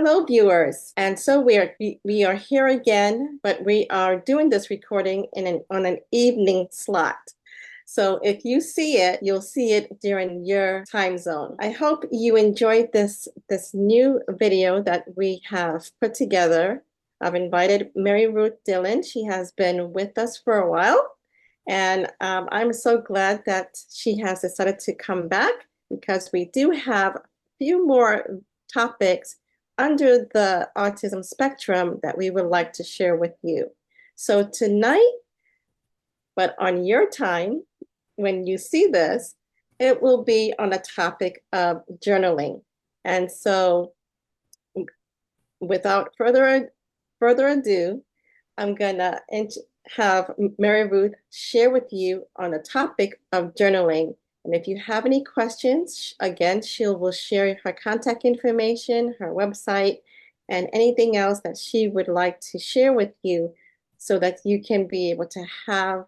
Hello, viewers. And so we are here again, but we are doing this recording on an evening slot. So if you see it, you'll see it during your time zone. I hope you enjoyed this new video that we have put together. I've invited Maryruth Dillon. She has been with us for a while, and I'm so glad that she has decided to come back because we do have a few more topics under the autism spectrum that we would like to share with you. So tonight, but on your time, when you see this, it will be on a topic of journaling. And so without further ado, I'm gonna have Maryruth share with you on the topic of journaling. And if you have any questions, again, she will share her contact information, her website, and anything else that she would like to share with you so that you can be able to have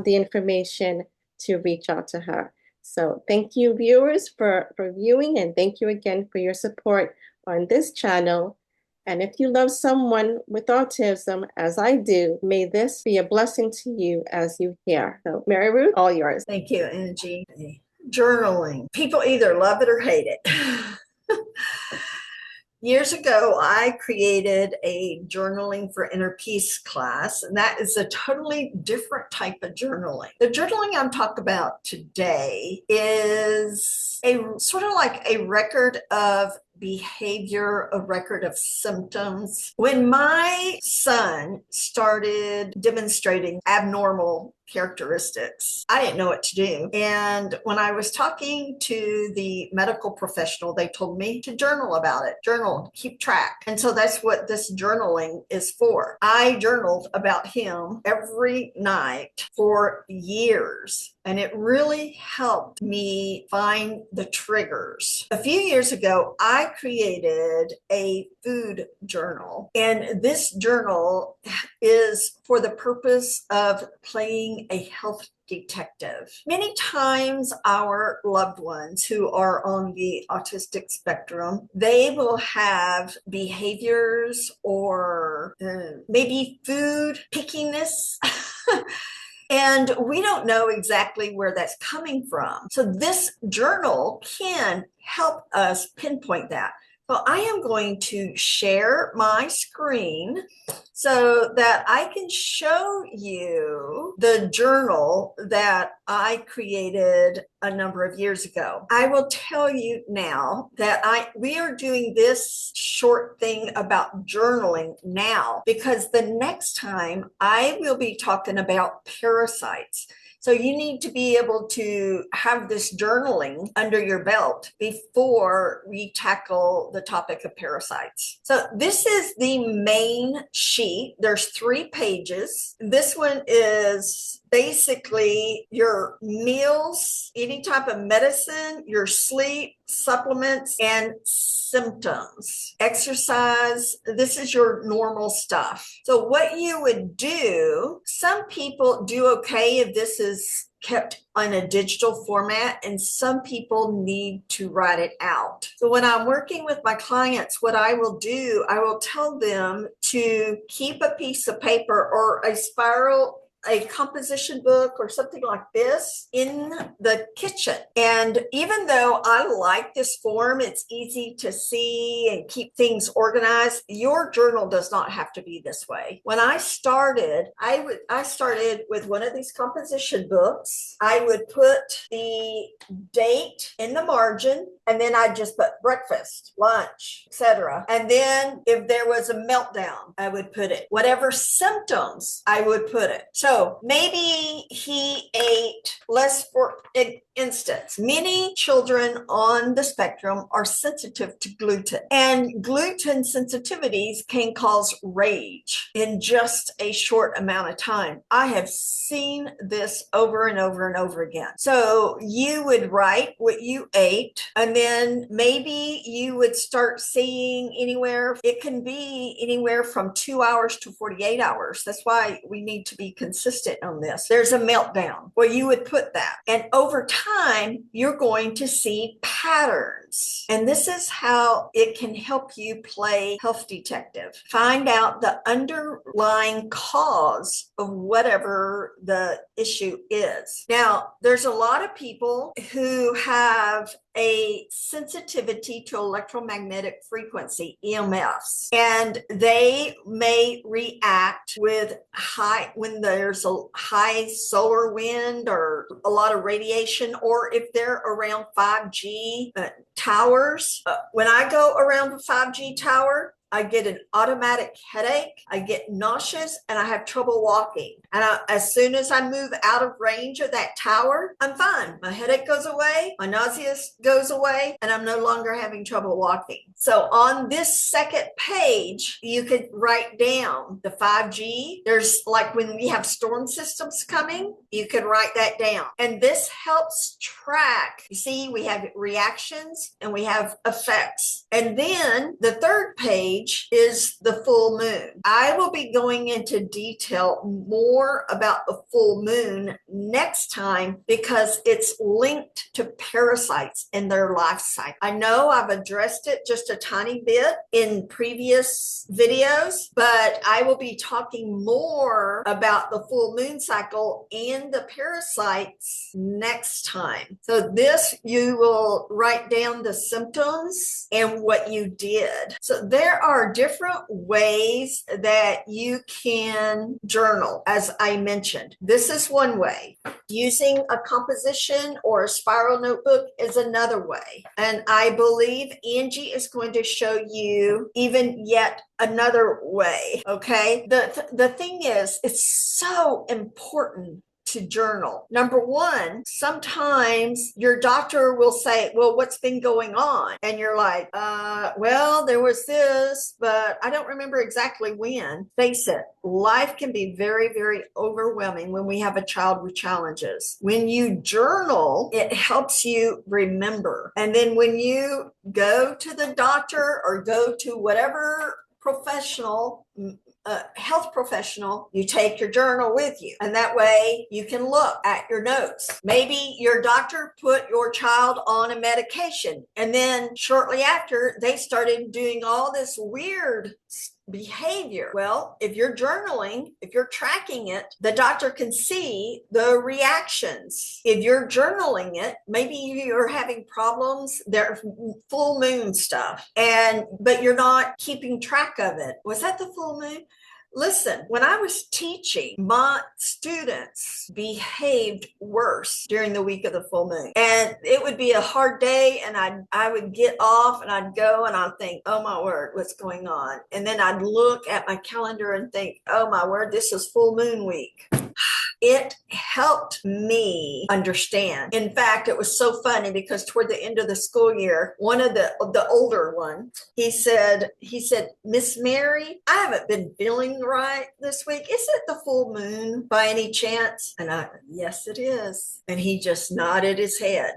the information to reach out to her. So thank you, viewers, for viewing, and thank you again for your support on this channel. And if you love someone with autism, as I do, may this be a blessing to you as you hear. So, Maryruth, all yours. Thank you, Angie. Journaling. People either love it or hate it. Years ago, I created a journaling for inner peace class, and that is a totally different type of journaling. The journaling I'm talking about today is a sort of like a record of behavior, a record of symptoms. When my son started demonstrating abnormal characteristics, I didn't know what to do. And when I was talking to the medical professional, they told me to journal about it. Journal, keep track. And so that's what this journaling is for. I journaled about him every night for years, and it really helped me find the triggers. A few years ago, I created a food journal, and this journal is for the purpose of playing a health detective. Many times our loved ones who are on the autistic spectrum, they will have behaviors or maybe food pickiness. And we don't know exactly where that's coming from. So this journal can help us pinpoint that. So I am going to share my screen so that I can show you the journal that I created a number of years ago. I will tell you now that we are doing this short thing about journaling now because the next time I will be talking about parasites. So you need to be able to have this journaling under your belt before we tackle the topic of parasites. So this is the main sheet. There's 3 pages. This one is basically your meals, any type of medicine, your sleep, supplements, and symptoms. Exercise, this is your normal stuff. So what you would do, some people do okay if this is kept on a digital format, and some people need to write it out. So when I'm working with my clients, what I will do, I will tell them to keep a piece of paper or a spiral, a composition book or something like this in the kitchen. And even though I like this form, it's easy to see and keep things organized, your journal does not have to be this way. When I started, I started with one of these composition books. I would put the date in the margin, and then I'd just put breakfast, lunch, etc. And then if there was a meltdown, I would put it. Whatever symptoms, I would put it. So maybe he ate less, for instance. Many children on the spectrum are sensitive to gluten, and gluten sensitivities can cause rage in just a short amount of time. I have seen this over and over and over again. So you would write what you ate, and then maybe you would start seeing anywhere, it can be anywhere from 2 hours to 48 hours. That's why we need to be consistent on this. There's a meltdown where you would put that. And over time, you're going to see patterns. And this is how it can help you play health detective. Find out the underlying cause of whatever the issue is. Now, there's a lot of people who have a sensitivity to electromagnetic frequency, EMFs, and they may react with when there's a high solar wind or a lot of radiation, or if they're around 5G towers. When I go around a 5G tower, I get an automatic headache, I get nauseous, and I have trouble walking. And as soon as I move out of range of that tower, I'm fine. My headache goes away, my nausea goes away, and I'm no longer having trouble walking. So on this second page, you could write down the 5G. There's like when we have storm systems coming, you could write that down. And this helps track. You see, we have reactions and we have effects. And then the third page is the full moon. I will be going into detail more about the full moon next time because it's linked to parasites in their life cycle. I know I've addressed it just a tiny bit in previous videos, but I will be talking more about the full moon cycle and the parasites next time. So this, you will write down the symptoms and what you did. So there are different ways that you can journal, as I mentioned. This is one way. Using a composition or a spiral notebook is another way. And I believe Angie is going to show you even yet another way. Okay. The thing is, it's so important to journal. Number one, sometimes your doctor will say, well, what's been going on? And you're like, well, there was this, but I don't remember exactly when. Face it, life can be very, very overwhelming when we have a child with challenges. When you journal, it helps you remember. And then when you go to the doctor or go to whatever professional, health professional, you take your journal with you, and that way you can look at your notes. Maybe your doctor put your child on a medication, and then shortly after they started doing all this weird behavior. Well, if you're journaling, if you're tracking it, the doctor can see the reactions. If you're journaling it, maybe you're having problems, they're full moon stuff, but you're not keeping track of it. Was that the full moon? Listen, when I was teaching, my students behaved worse during the week of the full moon. And it would be a hard day, and I would get off and I'd go and I'd think, oh my word, what's going on? And then I'd look at my calendar and think, oh my word, this is full moon week. It helped me understand. In fact, it was so funny because toward the end of the school year, one of the older one, he said, Miss Mary, I haven't been feeling right this week. Is it the full moon by any chance? And yes, it is. And he just nodded his head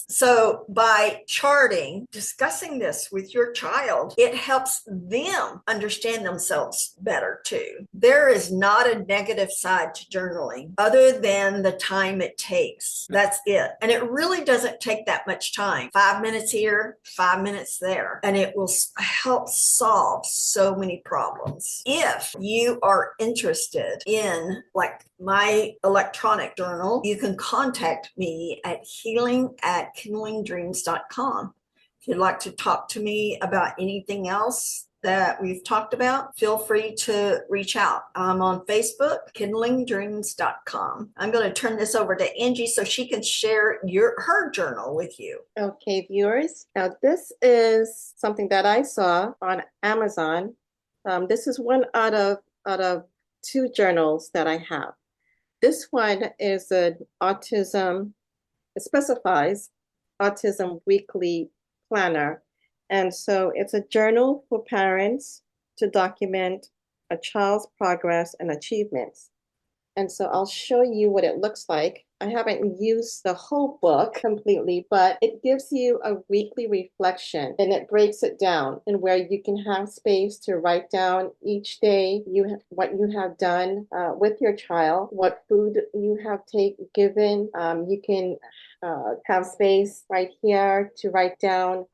so by charting, discussing this with your child, it helps them understand themselves better too. There is not a negative side to journaling other than the time it takes. That's it. And it really doesn't take that much time. 5 minutes here, 5 minutes there. And it will help solve so many problems. If you are interested in like my electronic journal, you can contact me at healing@kindlingdreams.com. If you'd like to talk to me about anything else that we've talked about, feel free to reach out. I'm on Facebook, kindlingdreams.com. I'm going to turn this over to Angie so she can share her journal with you. Okay, viewers. Now, this is something that I saw on Amazon. This is one out of 2 journals that I have. This one is an autism, it specifies autism weekly planner. And so it's a journal for parents to document a child's progress and achievements. And so I'll show you what it looks like. haven't used the whole book completely, but it gives you a weekly reflection and it breaks it down and where you can have space to write down each day what you have done with your child, what food you have given. You can have space right here to write down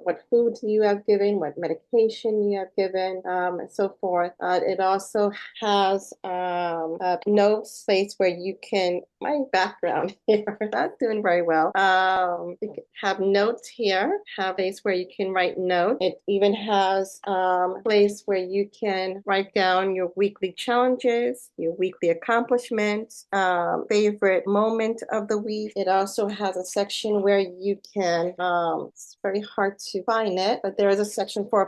what foods you have given, what medication you have given, and so forth. It also has notes, place where you can, my background here, not doing very well. You can have notes here, have a place where you can write notes. It even has a place where you can write down your weekly challenges, your weekly accomplishments, favorite moment of the week. It also has a section where you can, it's very hard to find it, but there is a section for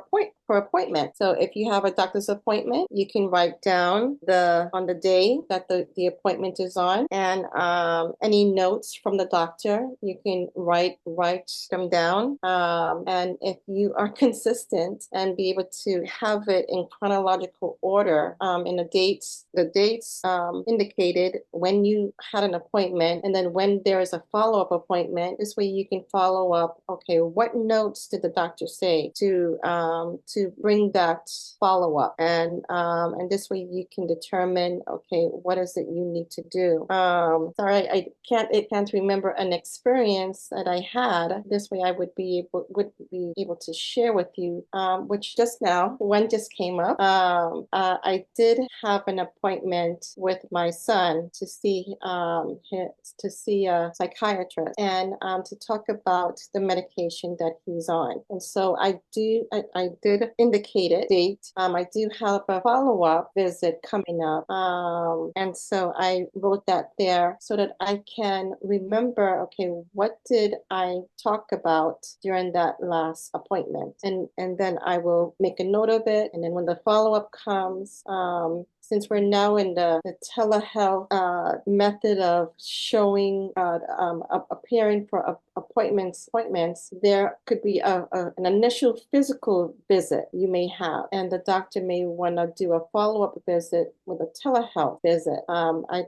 appointment. So if you have a doctor's appointment, you can write down on the day that the appointment is on, and any notes from the doctor, you can write them down. And if you are consistent and be able to have it in chronological order, in the dates indicated when you had an appointment, and then when there is a follow-up appointment, this way you can follow up. Okay, what notes did the doctor say to bring that follow-up, and this way you can determine, okay, what is it you need to do. Sorry, I can't remember an experience that I had. This way I would be able to share with you, which just now one just came up. I did have an appointment with my son to see a psychiatrist, and to talk about the medication that he's on. And so I did indicate a date. I do have a follow-up visit coming up. And so I wrote that there so that I can remember, okay, what did I talk about during that last appointment? And then I will make a note of it. And then when the follow-up comes, since we're now in the telehealth method of showing, appearing for appointments, there could be an initial physical visit you may have, and the doctor may want to do a follow-up visit with a telehealth visit,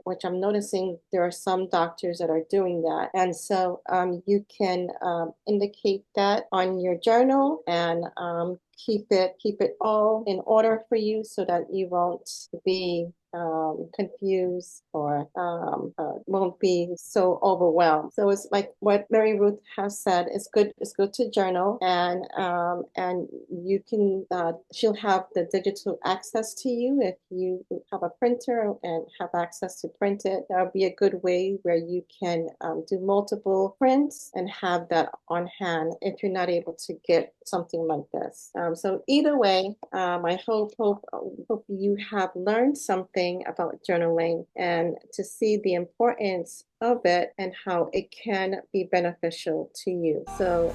which I'm noticing there are some doctors that are doing that. And so you can indicate that on your journal, and keep it all in order for you so that you won't be confused or won't be so overwhelmed. So it's like what Maryruth has said. It's good to journal, and you can she'll have the digital access to you if you have a printer and have access to print it. That would be a good way where you can do multiple prints and have that on hand if you're not able to get something like this. So either way, I hope you have learned something about journaling and to see the importance of it and how it can be beneficial to you. So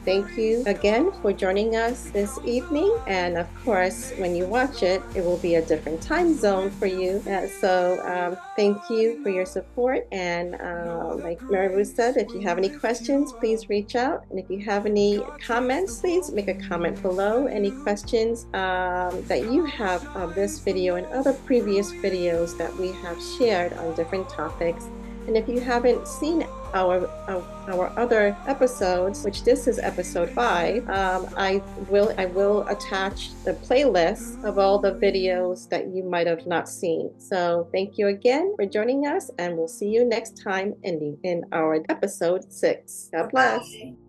thank you again for joining us this evening. And of course, when you watch it, it will be a different time zone for you. So thank you for your support. And like Maryruth said, if you have any questions, please reach out. And if you have any comments, please make a comment below. Any questions that you have of this video and other previous videos that we have shared on different topics. And if you haven't seen our other episodes, which this is episode 5, I will attach the playlist of all the videos that you might have not seen. So thank you again for joining us, and we'll see you next time in our episode 6. God bless. Bye.